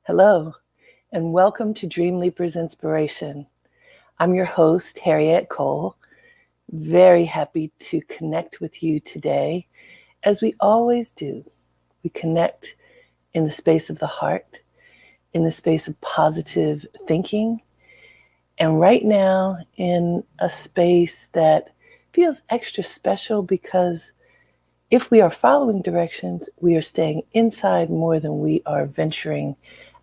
Hello, and welcome to Dreamleapers Inspiration. I'm your host, Harriet Cole. Very happy to connect with you today. As we always do, we connect in the space of the heart, in the space of positive thinking, and right now in a space that feels extra special because if we are following directions, we are staying inside more than we are venturing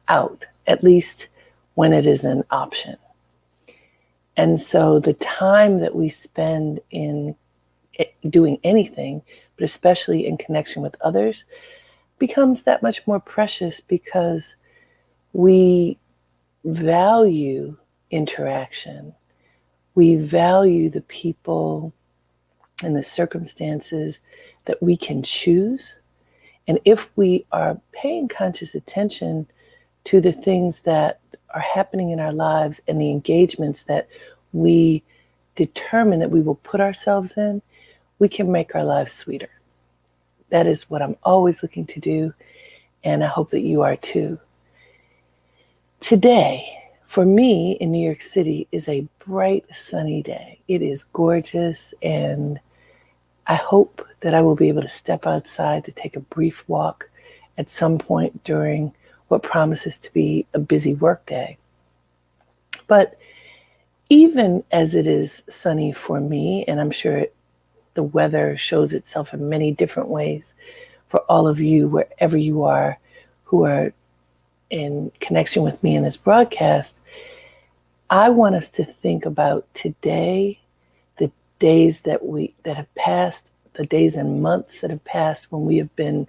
out, at least when it is an option. And so the time that we spend in doing anything, but especially in connection with others, becomes that much more precious because we value interaction. We value the people and the circumstances that we can choose. And if we are paying conscious attention to the things that are happening in our lives and the engagements that we determine that we will put ourselves in, we can make our lives sweeter. That is what I'm always looking to do, and I hope that you are too. Today, for me in New York City, is a bright, sunny day. It is gorgeous, and I hope that I will be able to step outside to take a brief walk at some point during what promises to be a busy workday. But even as it is sunny for me, and I'm sure the weather shows itself in many different ways for all of you, wherever you are, who are in connection with me in this broadcast, I want us to think about today, the days that have passed, the days and months that have passed when we have been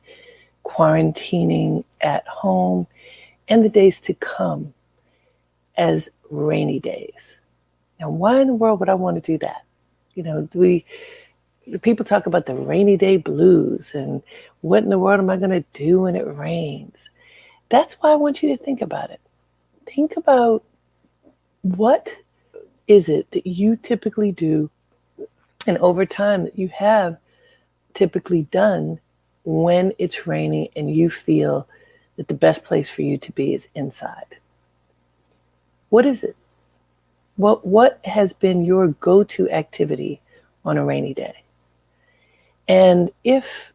quarantining at home, and the days to come as rainy days. Now, why in the world would I want to do that? You know, the people talk about the rainy day blues and what in the world am I going to do when it rains? That's why I want you to think about it. Think about what is it that you typically do and over time that you have typically done when it's raining and you feel that the best place for you to be is inside. What is it? What has been your go-to activity on a rainy day? And if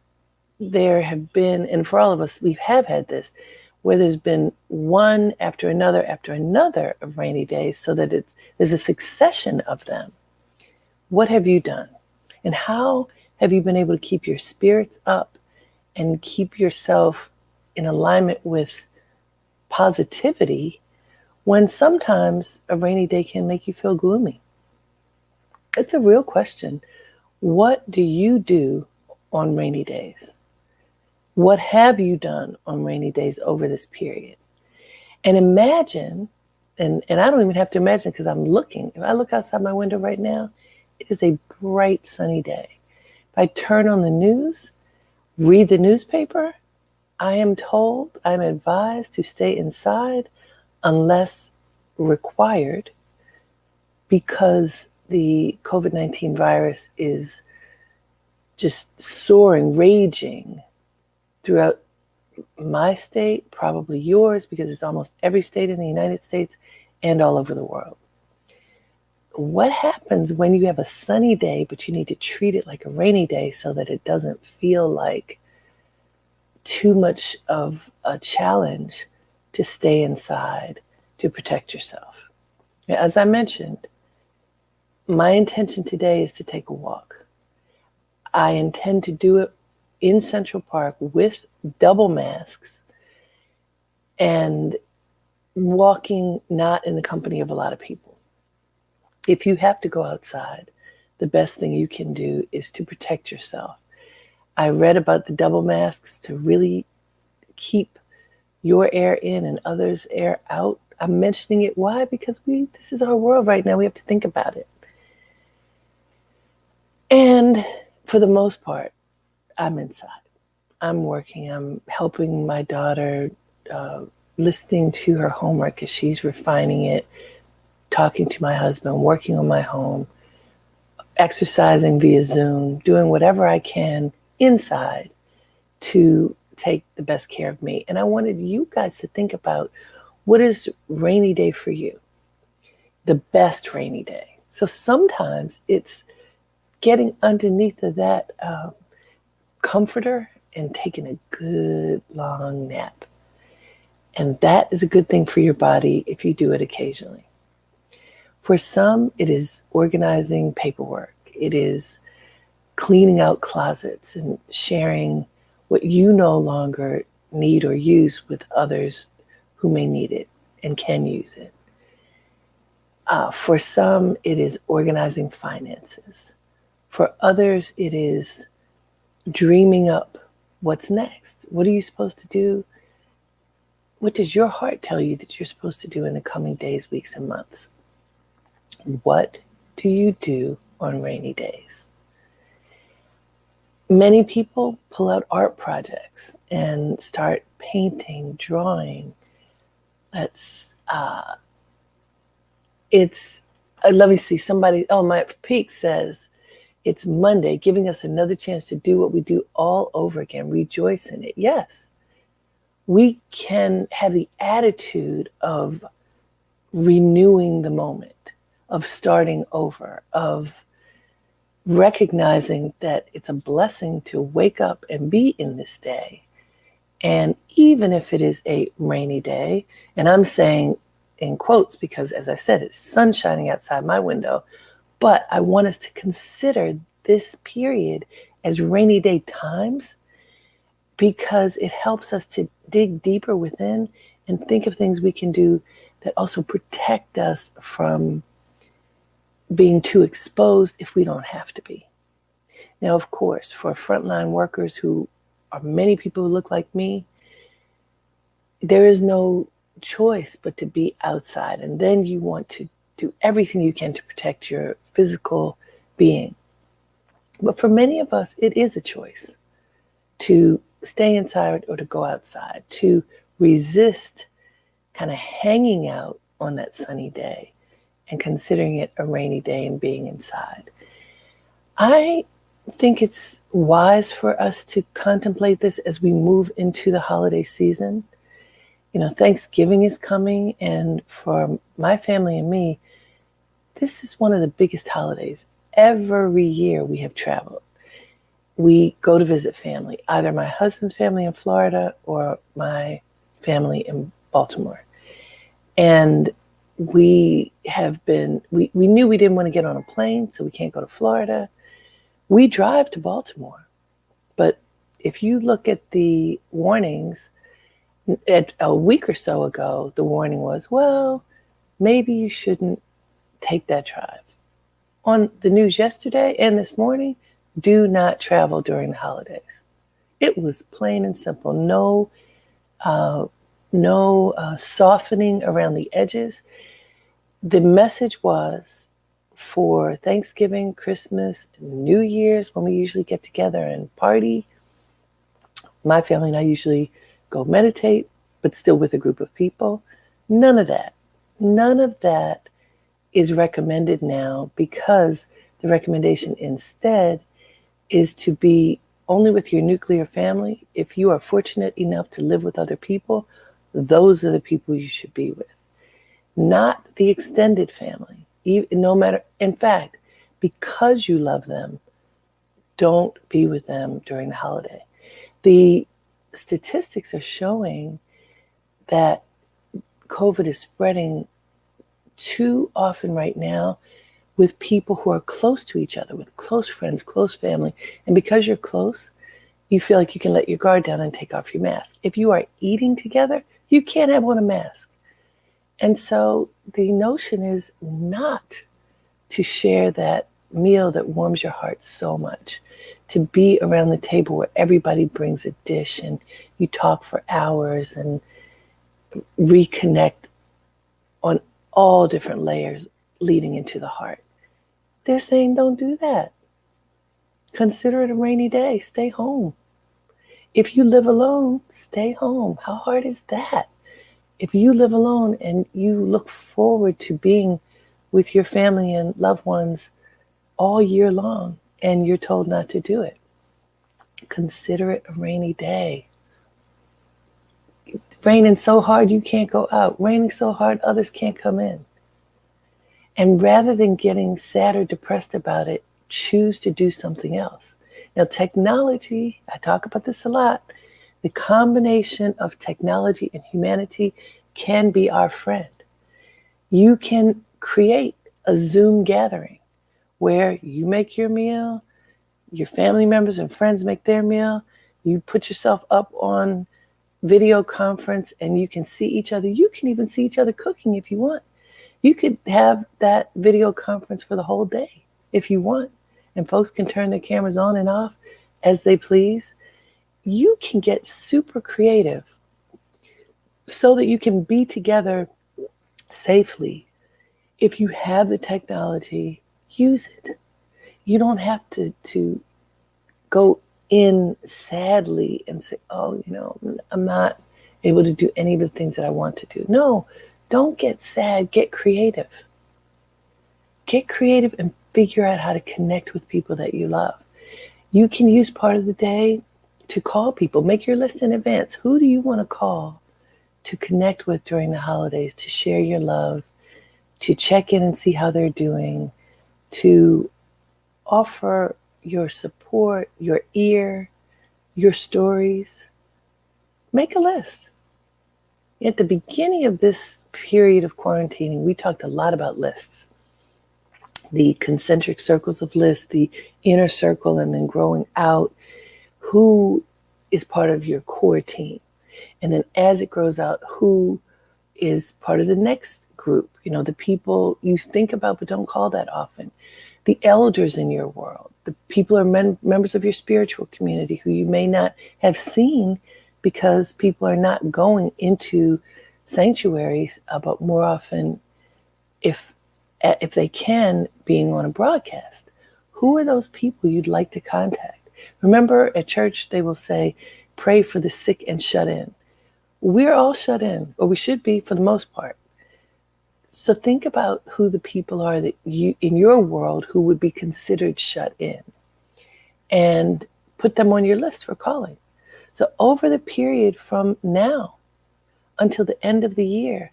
there have been, and for all of us, we have had this, where there's been one after another of rainy days so that there's a succession of them, what have you done? And how have you been able to keep your spirits up and keep yourself in alignment with positivity when sometimes a rainy day can make you feel gloomy? It's a real question. What do you do on rainy days? What have you done on rainy days over this period? And imagine, and I don't even have to imagine because I'm looking. If I look outside my window right now, it is a bright, sunny day. If I turn on the news, read the newspaper, I'm advised to stay inside unless required because the COVID-19 virus is just soaring, raging throughout my state, probably yours, because it's almost every state in the United States and all over the world. What happens when you have a sunny day, but you need to treat it like a rainy day so that it doesn't feel like too much of a challenge to stay inside, to protect yourself? As I mentioned, my intention today is to take a walk. I intend to do it in Central Park with double masks and walking not in the company of a lot of people. If you have to go outside, the best thing you can do is to protect yourself. I read about the double masks to really keep your air in and others' air out. I'm mentioning it. Why? Because this is our world right now. We have to think about it. And for the most part, I'm inside. I'm working. I'm helping my daughter, listening to her homework as she's refining it, talking to my husband, working on my home, exercising via Zoom, doing whatever I can inside to take the best care of me. And I wanted you guys to think about, what is rainy day for you? The best rainy day. So sometimes it's getting underneath of that comforter and taking a good long nap. And that is a good thing for your body if you do it occasionally. For some, it is organizing paperwork. It is cleaning out closets and sharing what you no longer need or use with others who may need it and can use it. For some, it is organizing finances. For others, it is dreaming up what's next. What are you supposed to do? What does your heart tell you that you're supposed to do in the coming days, weeks, and months? What do you do on rainy days? Many people pull out art projects and start painting, drawing. Let me see, somebody, my Peak says, it's Monday, giving us another chance to do what we do all over again. Rejoice in it. Yes, we can have the attitude of renewing the moment, of starting over, of recognizing that it's a blessing to wake up and be in this day. And even if it is a rainy day, and I'm saying in quotes because, as I said, it's sun shining outside my window, but I want us to consider this period as rainy day times, because it helps us to dig deeper within and think of things we can do that also protect us from being too exposed if we don't have to be. Now, of course, for frontline workers who are many people who look like me, there is no choice but to be outside. And then you want to do everything you can to protect your physical being. But for many of us, it is a choice to stay inside or to go outside, to resist kind of hanging out on that sunny day and considering it a rainy day and being inside. I think it's wise for us to contemplate this as we move into the holiday season. You know, Thanksgiving is coming, and for my family and me, this is one of the biggest holidays. Every year we have traveled. We go to visit family, either my husband's family in Florida or my family in Baltimore. And we knew we didn't want to get on a plane, so we can't go to Florida. We drive to Baltimore. But if you look at the warnings, a week or so ago, the warning was, well, maybe you shouldn't take that drive. On the news yesterday and this morning, do not travel during the holidays. It was plain and simple. No softening around the edges. The message was for Thanksgiving, Christmas, New Year's, when we usually get together and party. My family and I usually go meditate, but still with a group of people. None of that. None of that is recommended now, because the recommendation instead is to be only with your nuclear family. If you are fortunate enough to live with other people, those are the people you should be with. Not the extended family. No matter, in fact, because you love them, don't be with them during the holiday. The statistics are showing that COVID is spreading too often right now with people who are close to each other, with close friends, close family. And because you're close, you feel like you can let your guard down and take off your mask. If you are eating together, you can't have on a mask. And so the notion is not to share that meal that warms your heart so much, to be around the table where everybody brings a dish and you talk for hours and reconnect on all different layers leading into the heart. They're saying don't do that. Consider it a rainy day. Stay home. If you live alone, stay home. How hard is that? If you live alone and you look forward to being with your family and loved ones all year long and you're told not to do it, consider it a rainy day. Raining so hard you can't go out. Raining so hard others can't come in. And rather than getting sad or depressed about it, choose to do something else. Now, technology, I talk about this a lot. The combination of technology and humanity can be our friend. You can create a Zoom gathering where you make your meal, your family members and friends make their meal, you put yourself up on video conference and you can see each other. You can even see each other cooking if you want. You could have that video conference for the whole day if you want, and folks can turn their cameras on and off as they please. You can get super creative so that you can be together safely. If you have the technology, use it. You don't have to go in sadly and say, oh, I'm not able to do any of the things that I want to do. No, don't get sad, get creative. Get creative and figure out how to connect with people that you love. You can use part of the day to call people. Make your list in advance. Who do you want to call to connect with during the holidays, to share your love, to check in and see how they're doing, to offer your support, your ear, your stories? Make a list. At the beginning of this period of quarantining, we talked a lot about lists. The concentric circles of lists, the inner circle, and then growing out. Who is part of your core team? And then as it grows out, who is part of the next group? The people you think about but don't call that often. The elders in your world, the people are members of your spiritual community who you may not have seen because people are not going into sanctuaries, but more often, if they can, being on a broadcast. Who are those people you'd like to contact? Remember, at church, they will say, pray for the sick and shut in. We're all shut in, or we should be for the most part. So think about who the people are that you, in your world, who would be considered shut in, and put them on your list for calling. So over the period from now until the end of the year,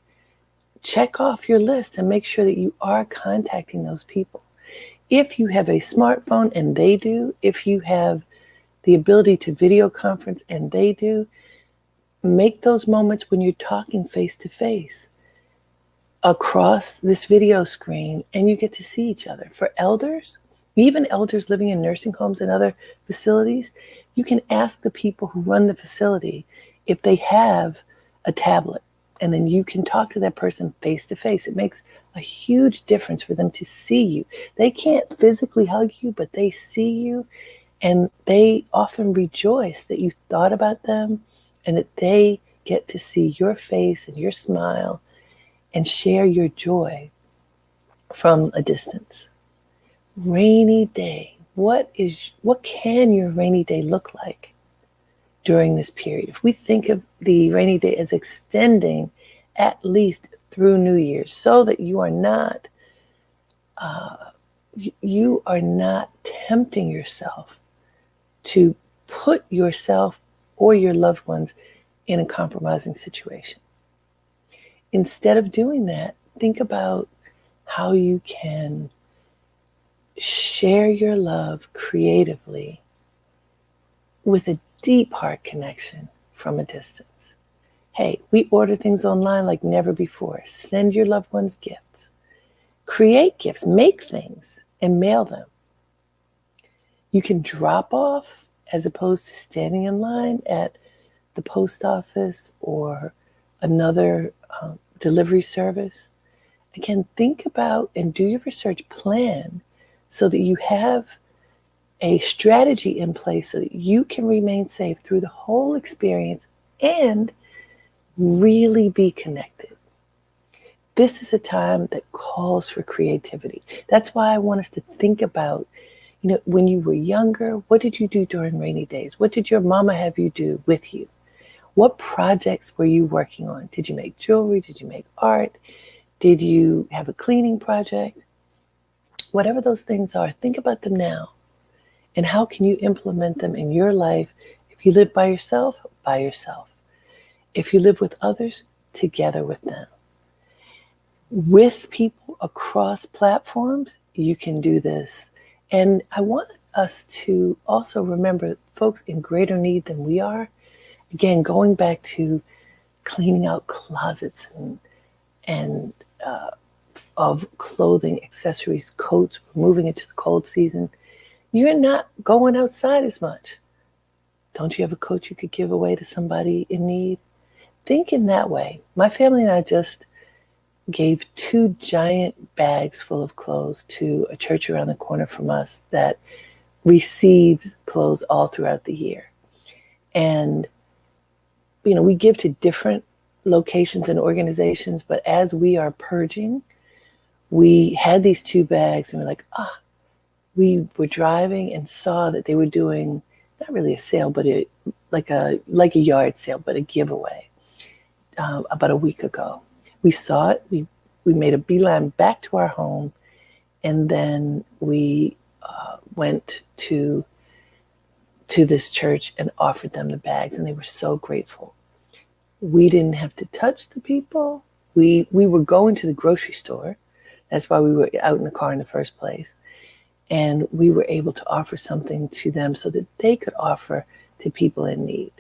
check off your list and make sure that you are contacting those people. If you have a smartphone and they do, if you have the ability to video conference and they do, make those moments when you're talking face to face across this video screen and you get to see each other. For elders, even elders living in nursing homes and other facilities, you can ask the people who run the facility if they have a tablet, and then you can talk to that person face to face. It makes a huge difference for them to see you. They can't physically hug you, but they see you, and they often rejoice that you thought about them and that they get to see your face and your smile and share your joy from a distance. Rainy day. What can your rainy day look like during this period? If we think of the rainy day as extending at least through New Year's, so that you are not tempting yourself to put yourself or your loved ones in a compromising situation. Instead of doing that, think about how you can share your love creatively with a deep heart connection from a distance. Hey, we order things online like never before. Send your loved ones gifts. Create gifts, make things, and mail them. You can drop off as opposed to standing in line at the post office or another delivery service. Again, think about and do your research, plan so that you have a strategy in place so that you can remain safe through the whole experience and really be connected. This is a time that calls for creativity. That's why I want us to think about, when you were younger, what did you do during rainy days? What did your mama have you do with you? What projects were you working on? Did you make jewelry? Did you make art? Did you have a cleaning project? Whatever those things are, think about them now. And how can you implement them in your life? If you live by yourself, If you live with others, together with them. With people across platforms, you can do this. And I want us to also remember folks in greater need than we are. Again, going back to cleaning out closets and of clothing, accessories, coats, we're moving into the cold season. You're not going outside as much. Don't you have a coat you could give away to somebody in need? Think in that way. My family and I just gave 2 giant bags full of clothes to a church around the corner from us that receives clothes all throughout the year. And, we give to different locations and organizations, but as we are purging, we had these 2 bags and we're like, we were driving and saw that they were doing not really a sale, but like a yard sale, but a giveaway about a week ago. We saw it. We made a beeline back to our home, and then we went to this church and offered them the bags, and they were so grateful. We didn't have to touch the people. We were going to the grocery store. That's why we were out in the car in the first place. And we were able to offer something to them so that they could offer to people in need.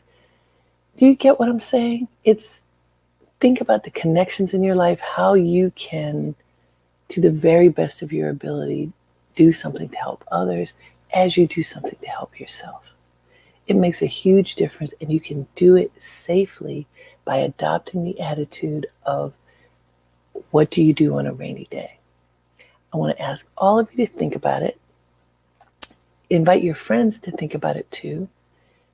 Do you get what I'm saying? Think about the connections in your life, how you can, to the very best of your ability, do something to help others as you do something to help yourself. It makes a huge difference, and you can do it safely by adopting the attitude of, what do you do on a rainy day? I want to ask all of you to think about it. Invite your friends to think about it too.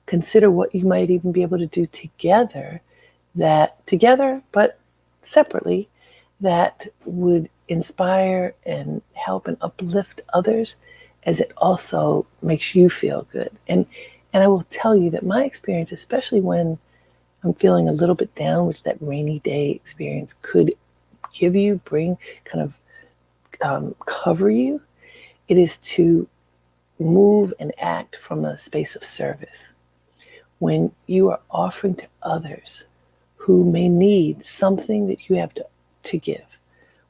Consider what you might even be able to do together but separately, that would inspire and help and uplift others, as it also makes you feel good. And I will tell you that my experience, especially when I'm feeling a little bit down, which that rainy day experience could bring kind of cover you, it is to move and act from a space of service. When you are offering to others who may need something that you have to give,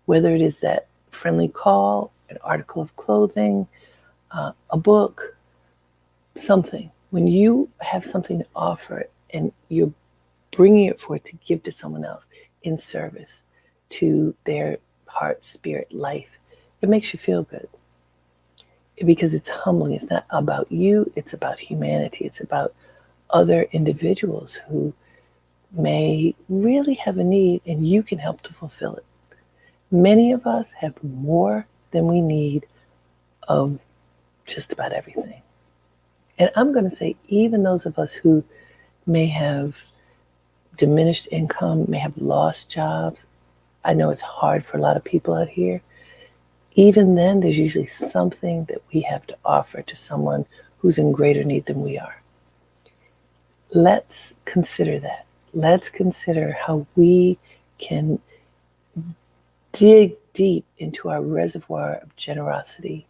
whether it is that friendly call, an article of clothing, a book, something. When you have something to offer and you're bringing it forth to give to someone else in service to their heart, spirit, life, it makes you feel good. Because it's humbling. It's not about you, it's about humanity. It's about other individuals who may really have a need, and you can help to fulfill it. Many of us have more than we need of just about everything. And I'm going to say, even those of us who may have diminished income, may have lost jobs, I know it's hard for a lot of people out here. Even then, there's usually something that we have to offer to someone who's in greater need than we are. Let's consider that. Let's consider how we can dig deep into our reservoir of generosity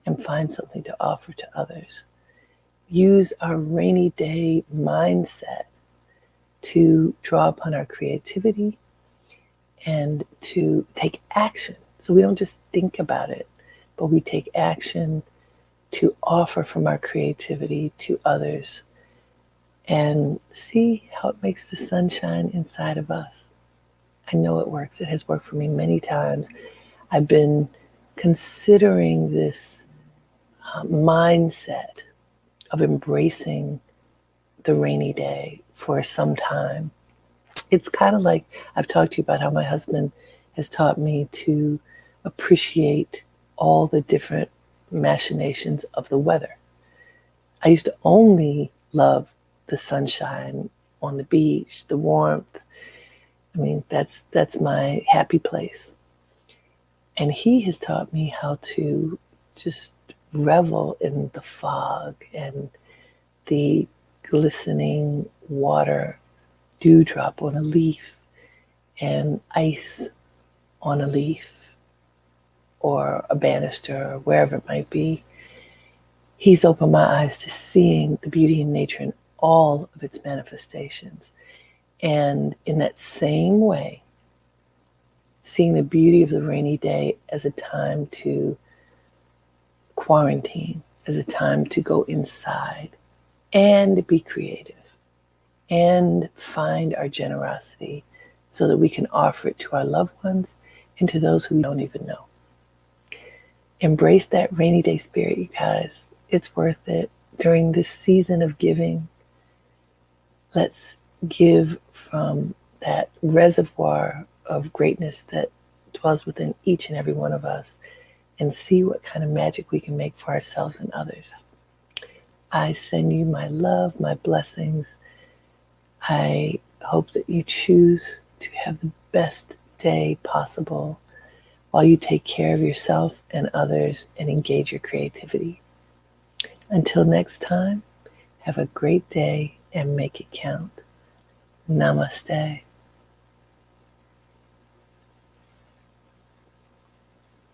and find something to offer to others. Use our rainy day mindset to draw upon our creativity and to take action. So we don't just think about it, but we take action to offer from our creativity to others and see how it makes the sunshine inside of us. I know it works. It has worked for me many times. I've been considering this mindset of embracing the rainy day for some time. It's kind of like I've talked to you about how my husband has taught me to appreciate all the different machinations of the weather. I used to only love the sunshine on the beach, the warmth. I mean, that's my happy place. And he has taught me how to just revel in the fog and the glistening water, dewdrop on a leaf and ice on a leaf or a banister or wherever it might be. He's opened my eyes to seeing the beauty in nature in all of its manifestations. And in that same way, seeing the beauty of the rainy day as a time to quarantine, as a time to go inside and be creative and find our generosity so that we can offer it to our loved ones and to those who we don't even know. Embrace that rainy day spirit, you guys. It's worth it. During this season of giving, let's give from that reservoir of greatness that dwells within each and every one of us and see what kind of magic we can make for ourselves and others. I send you my love, my blessings. I hope that you choose to have the best day possible while you take care of yourself and others and engage your creativity. Until next time, have a great day and make it count. Namaste.